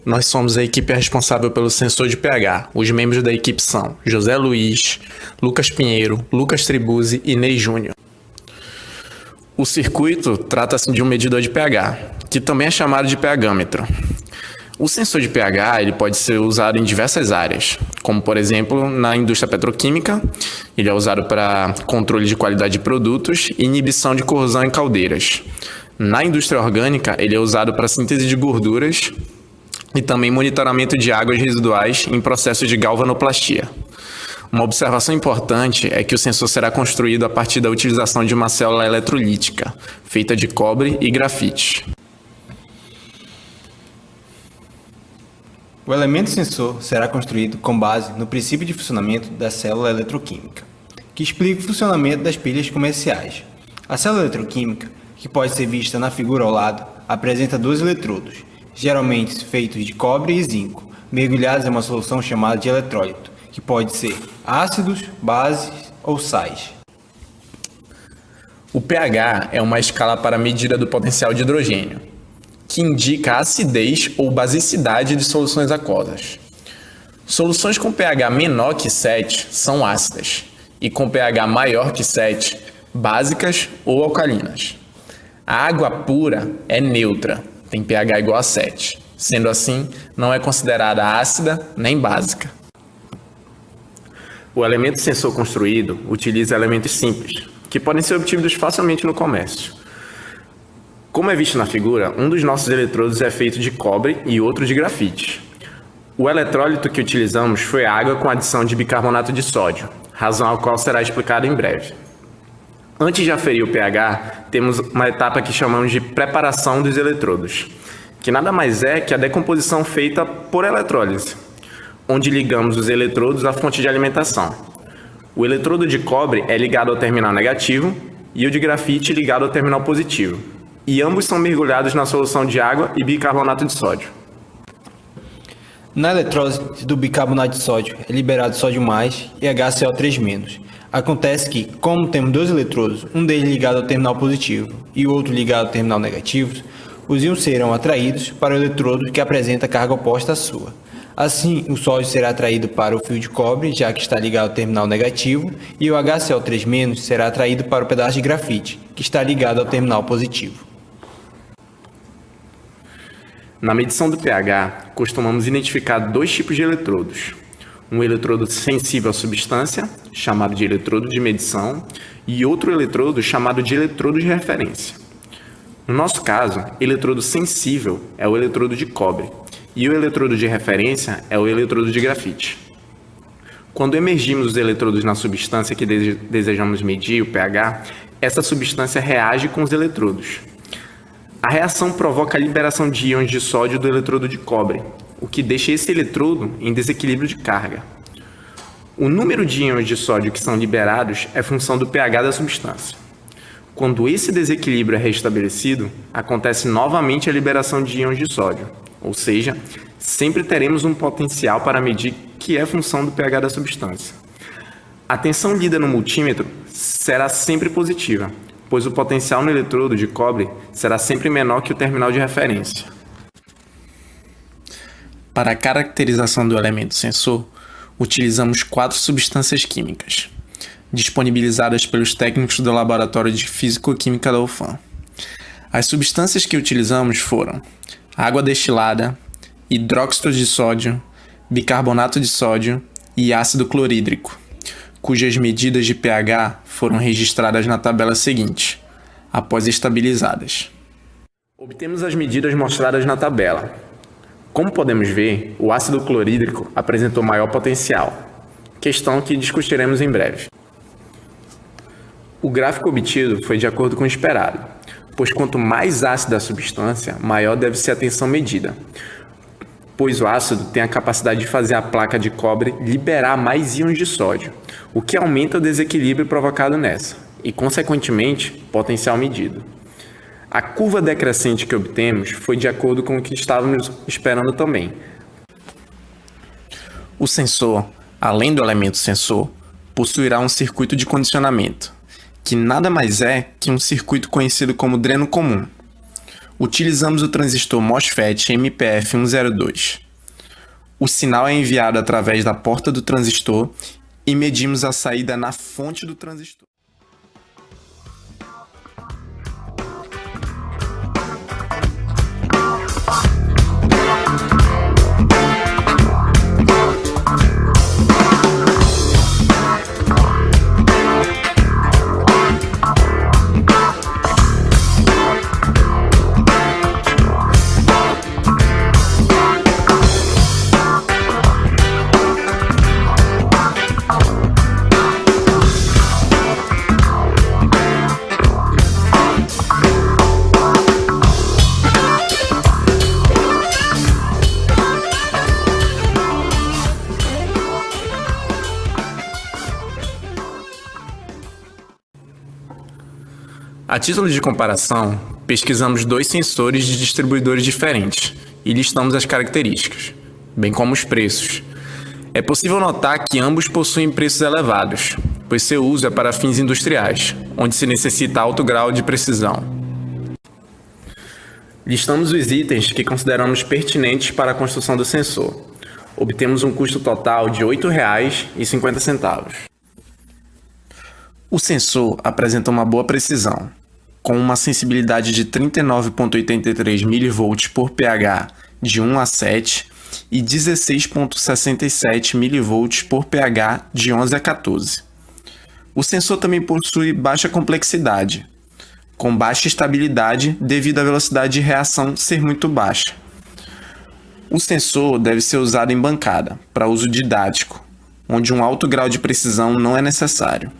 Nós somos a equipe responsável pelo sensor de pH. Os membros da equipe são José Luiz, Lucas Pinheiro, Lucas Tribuzzi e Ney Júnior. O circuito trata-se de um medidor de pH, que também é chamado de pHmetro. O sensor de pH ele pode ser usado em diversas áreas, como por exemplo na indústria petroquímica. Ele é usado para controle de qualidade de produtos e inibição de corrosão em caldeiras. Na indústria orgânica, ele é usado para síntese de gorduras e também monitoramento de águas residuais em processos de galvanoplastia. Uma observação importante é que o sensor será construído a partir da utilização de uma célula eletrolítica, feita de cobre e grafite. O elemento sensor será construído com base no princípio de funcionamento da célula eletroquímica, que explica o funcionamento das pilhas comerciais. A célula eletroquímica, que pode ser vista na figura ao lado, apresenta dois eletrodos, geralmente feitos de cobre e zinco, mergulhados em uma solução chamada de eletrólito, que pode ser ácidos, bases ou sais. O pH é uma escala para a medida do potencial de hidrogênio, que indica a acidez ou basicidade de soluções aquosas. Soluções com pH menor que 7 são ácidas, e com pH maior que 7, básicas ou alcalinas. A água pura é neutra, tem pH igual a 7. Sendo assim, não é considerada ácida nem básica. O elemento sensor construído utiliza elementos simples, que podem ser obtidos facilmente no comércio. Como é visto na figura, um dos nossos eletrodos é feito de cobre e outro de grafite. O eletrólito que utilizamos foi água com adição de bicarbonato de sódio, razão a qual será explicada em breve. Antes de aferir o pH, temos uma etapa que chamamos de preparação dos eletrodos, que nada mais é que a decomposição feita por eletrólise, onde ligamos os eletrodos à fonte de alimentação. O eletrodo de cobre é ligado ao terminal negativo e o de grafite ligado ao terminal positivo, e ambos são mergulhados na solução de água e bicarbonato de sódio. Na eletrólise do bicarbonato de sódio é liberado sódio mais e HCO3-. Acontece que, como temos dois eletrodos, um deles ligado ao terminal positivo e o outro ligado ao terminal negativo, os íons serão atraídos para o eletrodo que apresenta carga oposta à sua. Assim, o sódio será atraído para o fio de cobre, já que está ligado ao terminal negativo, e o HCO3- será atraído para o pedaço de grafite, que está ligado ao terminal positivo. Na medição do pH, costumamos identificar dois tipos de eletrodos. Um eletrodo sensível à substância, chamado de eletrodo de medição, e outro eletrodo chamado de eletrodo de referência. No nosso caso, eletrodo sensível é o eletrodo de cobre, e o eletrodo de referência é o eletrodo de grafite. Quando emergimos os eletrodos na substância que desejamos medir, o pH, essa substância reage com os eletrodos. A reação provoca a liberação de íons de sódio do eletrodo de cobre, o que deixa esse eletrodo em desequilíbrio de carga. O número de íons de sódio que são liberados é função do pH da substância. Quando esse desequilíbrio é restabelecido, acontece novamente a liberação de íons de sódio, ou seja, sempre teremos um potencial para medir que é função do pH da substância. A tensão lida no multímetro será sempre positiva, pois o potencial no eletrodo de cobre será sempre menor que o terminal de referência. Para a caracterização do elemento sensor, utilizamos 4 substâncias químicas, disponibilizadas pelos técnicos do Laboratório de Físico-Química da UFAM. As substâncias que utilizamos foram água destilada, hidróxido de sódio, bicarbonato de sódio e ácido clorídrico, cujas medidas de pH foram registradas na tabela seguinte, após estabilizadas. Obtemos as medidas mostradas na tabela. Como podemos ver, o ácido clorídrico apresentou maior potencial, questão que discutiremos em breve. O gráfico obtido foi de acordo com o esperado, pois quanto mais ácida a substância, maior deve ser a tensão medida, pois o ácido tem a capacidade de fazer a placa de cobre liberar mais íons de sódio, o que aumenta o desequilíbrio provocado nessa, e, consequentemente, potencial medido. A curva decrescente que obtemos foi de acordo com o que estávamos esperando também. O sensor, além do elemento sensor, possuirá um circuito de condicionamento, que nada mais é que um circuito conhecido como dreno comum. Utilizamos o transistor MOSFET MPF102. O sinal é enviado através da porta do transistor e medimos a saída na fonte do transistor. A título de comparação, pesquisamos 2 sensores de distribuidores diferentes e listamos as características, bem como os preços. É possível notar que ambos possuem preços elevados, pois seu uso é para fins industriais, onde se necessita alto grau de precisão. Listamos os itens que consideramos pertinentes para a construção do sensor. Obtemos um custo total de R$ 8,50. O sensor apresenta uma boa precisão, com uma sensibilidade de 39,83 mV por pH de 1 a 7 e 16,67 mV por pH de 11 a 14. O sensor também possui baixa complexidade, com baixa estabilidade devido à velocidade de reação ser muito baixa. O sensor deve ser usado em bancada, para uso didático, onde um alto grau de precisão não é necessário.